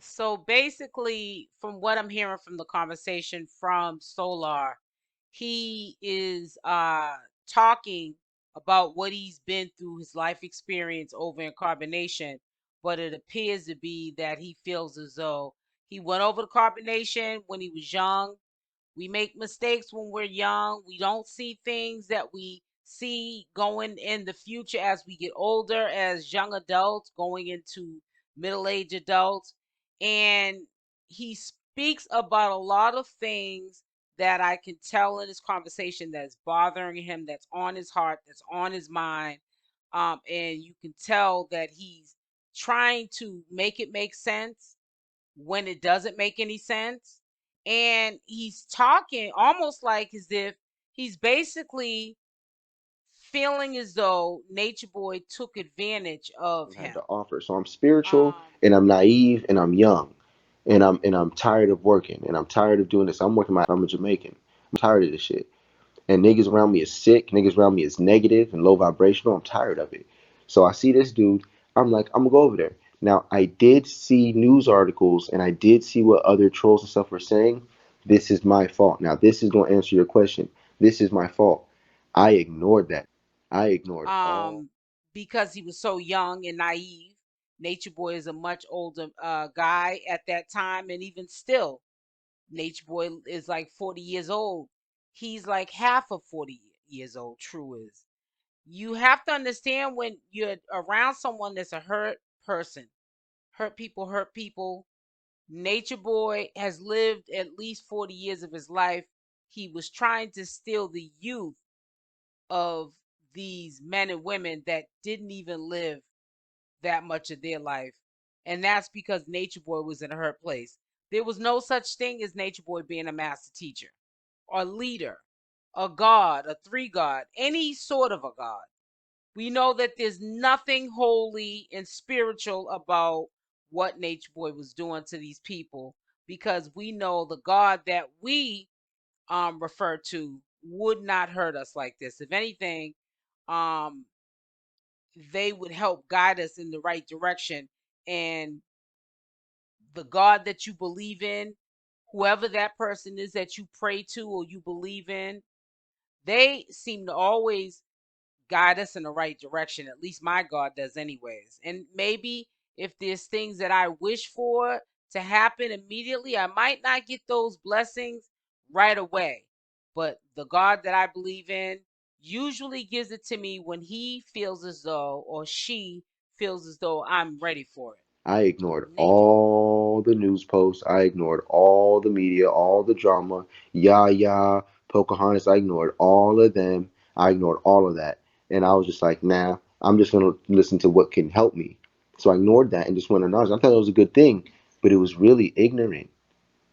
So basically, from what I'm hearing from the conversation from Solar, he is talking about what he's been through, his life experience over in carbonation, but it appears to be that he feels as though he went over the carbonation when he was young. We make mistakes when we're young. We don't see things that we see going in the future as we get older, as young adults going into middle-aged adults. And he speaks about a lot of things that I can tell in this conversation that's bothering him, that's on his heart, that's on his mind. And you can tell that he's trying to make it make sense when it doesn't make any sense. And he's talking almost like as if he's basically feeling as though Nature Boy took advantage of Had him. to offer. So I'm spiritual Um, and I'm naive and I'm young and I'm tired of working and I'm tired of doing this. I'm working my I'm a Jamaican. I'm tired of this shit. And niggas around me is sick, niggas around me is negative and low vibrational. I'm tired of it. So I see this dude, I'm like, I'm gonna go over there. Now I did see news articles and I did see what other trolls and stuff were saying. This is my fault. Now this is gonna answer your question. This is my fault. I ignored that. I ignored all. um, because he was so young and naive. Nature Boy is a much older guy at that time, and even still, Nature Boy is like 40 years old. He's like half of 40 years old. True is. You have to understand when you're around someone that's a hurt person. Hurt people hurt people. Nature Boy has lived at least 40 years of his life. He was trying to steal the youth of these men and women that didn't even live that much of their life. And that's because Nature Boy was in a hurt place. There was no such thing as Nature Boy being a master teacher or leader, a god, a three god, any sort of a god. We know that there's nothing holy and spiritual about what Nature Boy was doing to these people, because we know the God that we refer to would not hurt us like this. If anything, um they would help guide us in the right direction. And the God that you believe in, whoever that person is that you pray to or you believe in, they seem to always guide us in the right direction. At least my God does, anyways. And maybe if there's things that I wish for to happen immediately, I might not get those blessings right away. But the God that I believe in usually gives it to me when he feels as though, or she feels as though I'm ready for it. I ignored Nature. all the news posts. I ignored all the media, all the drama. Yaya, Pocahontas. I ignored all of them. I ignored all of that. And I was just like, nah, I'm just going to listen to what can help me. So I ignored that and just went on. I thought it was a good thing, but it was really ignorant.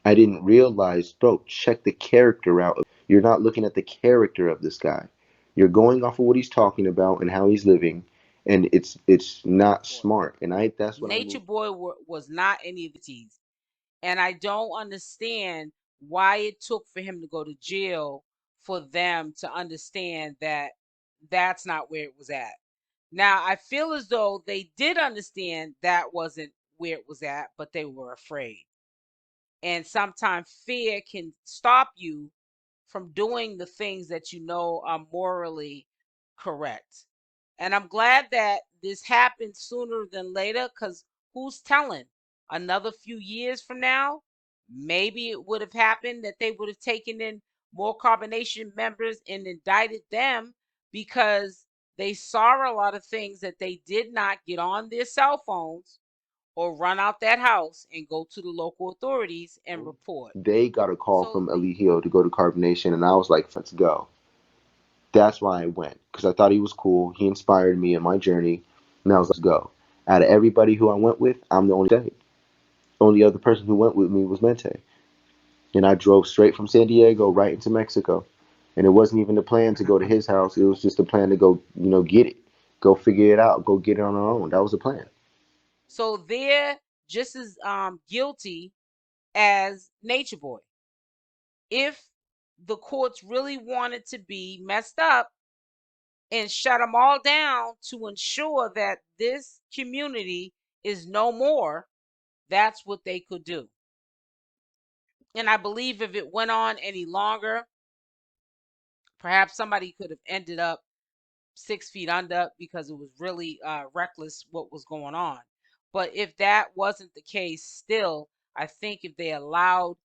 I didn't realize, bro, check the character out. You're not looking at the character of this guy. You're going off of what he's talking about and how he's living, and it's not smart. And I that's what I Nature moved. Boy was not any of the teas. And I don't understand why it took for him to go to jail for them to understand that that's not where it was at. Now, I feel as though they did understand that wasn't where it was at, but they were afraid. And sometimes fear can stop you from doing the things that you know are morally correct. And I'm glad that this happened sooner than later, because who's telling? Another few years from now, maybe it would have happened that they would have taken in more carbonation members and indicted them because they saw a lot of things that they did not get on their cell phones or run out that house and go to the local authorities and report. They got a call So from Eligio to go to Carbonation, and I was like, let's go. That's why I went because I thought he was cool. He inspired me in my journey, and I was like, let's go. Out of everybody who I went with, I'm the only stayed. Only other person who went with me was Mente, and I drove straight from San Diego right into Mexico. And it wasn't even the plan to go to his house. It was just a plan to go, get it, go figure it out, go get it on our own. That was the plan. so they're just as guilty as Nature Boy. If the courts really wanted to be messed up and shut them all down to ensure that this community is no more, That's what they could do. And I believe if it went on any longer, perhaps somebody could have ended up 6 feet under because it was really reckless what was going on. But if that wasn't the case, still, I think if they allowed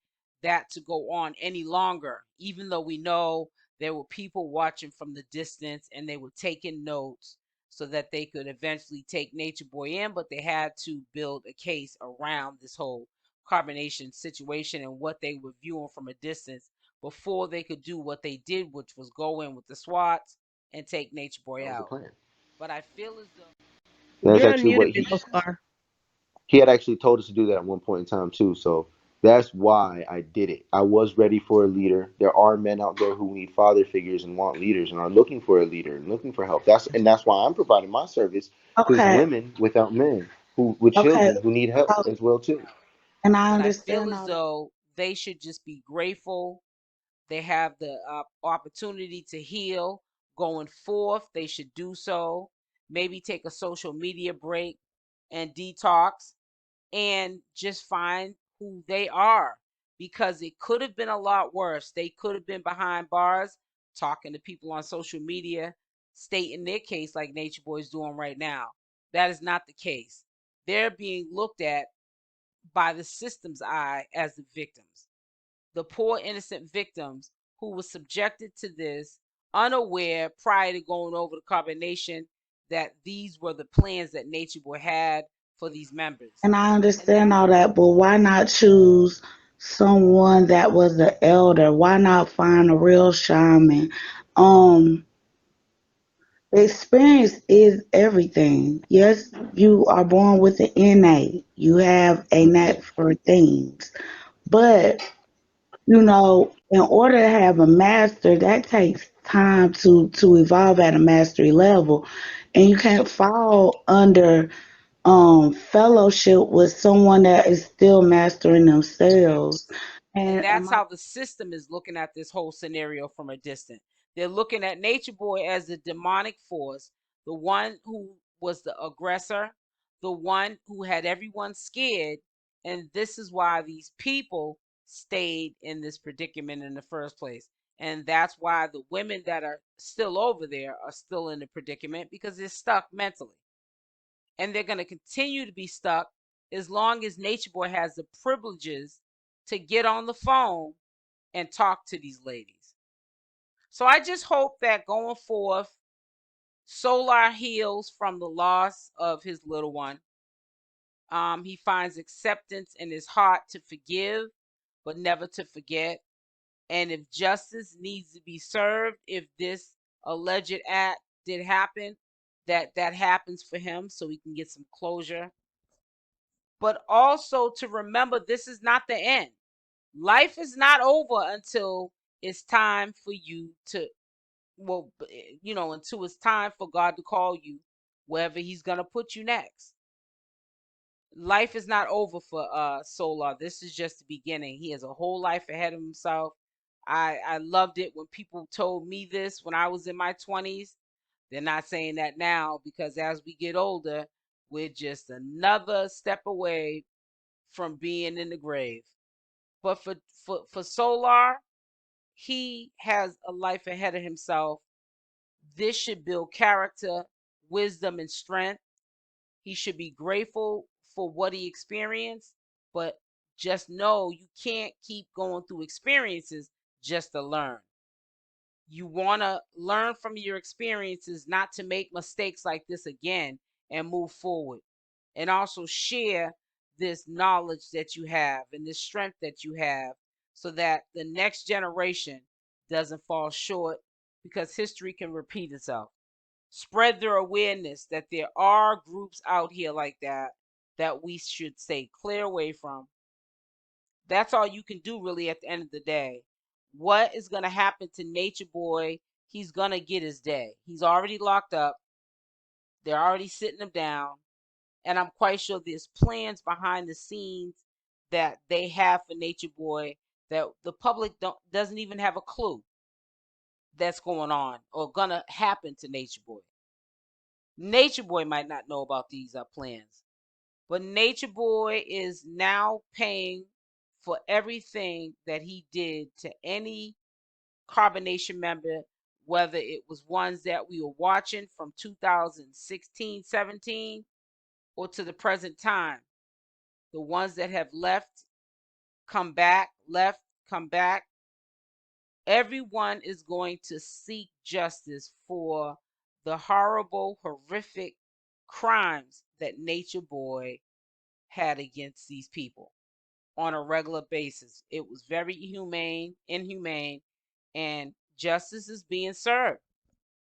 that to go on any longer, even though we know there were people watching from the distance and they were taking notes so that they could eventually take Nature Boy in, but they had to build a case around this whole carbonation situation and what they were viewing from a distance before they could do what they did, which was go in with the SWATs and take Nature Boy That was the out. plan. But I feel as though That's You're actually what muted, he Big Scar. he had actually told us to do that at one point in time too. So that's why I did it. I was ready for a leader. There are men out there who need father figures and want leaders and are looking for a leader and looking for help. That's why I'm providing my service, because Okay, women without men who with okay. children who need help So, as well too. and I but I feel understand as all that. though they should just be grateful. They have the opportunity to heal going forth. They should do so. Maybe take a social media break and detox and just find who they are, because it could have been a lot worse. They could have been behind bars talking to people on social media, stating their case like Nature Boy is doing right now. That is not the case. They're being looked at by the system's eye as the victims, the poor innocent victims who were subjected to this unaware prior to going over the carbonation that these were the plans that Nature Boy had for these members. And I And understand that's all that, but why not choose someone that was the elder? Why not find a real shaman? Um, Experience is everything. Yes, you are born with an innate. You have a knack for things. But, in order to have a master, that takes time to evolve at a mastery level. And you can't fall under fellowship with someone that is still mastering themselves. and And that's my how the system is looking at this whole scenario from a distance. They're looking at Nature Boy as the demonic force, the one who was the aggressor, the one who had everyone scared, and this is why these people stayed in this predicament in the first place. And that's why the women that are still over there are still in the predicament, because they're stuck mentally. And they're going to continue to be stuck as long as Nature Boy has the privileges to get on the phone and talk to these ladies. So I just hope that going forth, Solar heals from the loss of his little one. He finds acceptance in his heart to forgive, but never to forget. And if justice needs to be served, if this alleged act did happen, that happens for him so he can get some closure. But also to remember, this is not the end. Life is not over until it's time for you to, well, until it's time for God to call you wherever he's going to put you next. Life is not over for Solar. This is just the beginning. He has a whole life ahead of himself. I loved it when people told me this when I was in my 20s. They're not saying that now, because as we get older, we're just another step away from being in the grave. But for Solar, he has a life ahead of himself. This should build character, wisdom, and strength. He should be grateful for what he experienced, but just know you can't keep going through experiences just to learn. You want to learn from your experiences, not to make mistakes like this again, and move forward. And also share this knowledge that you have and this strength that you have, so that the next generation doesn't fall short, because history can repeat itself. Spread their awareness that there are groups out here like that we should stay clear away from. That's all you can do really at the end of the day. What is going to happen to Nature Boy? He's going to get his day. He's already locked up. They're already sitting him down. And I'm quite sure there's plans behind the scenes that they have for Nature Boy that the public doesn't even have a clue that's going on or gonna happen to Nature Boy. Nature Boy might not know about these plans, But Nature Boy is now paying for everything that he did to any Carbonation member, whether it was ones that we were watching from 2016, 17, or to the present time. The ones that have left, come back, left, come back. Everyone is going to seek justice for the horrible, horrific crimes that Nature Boy had against these people on a regular basis. It was very inhumane, and justice is being served.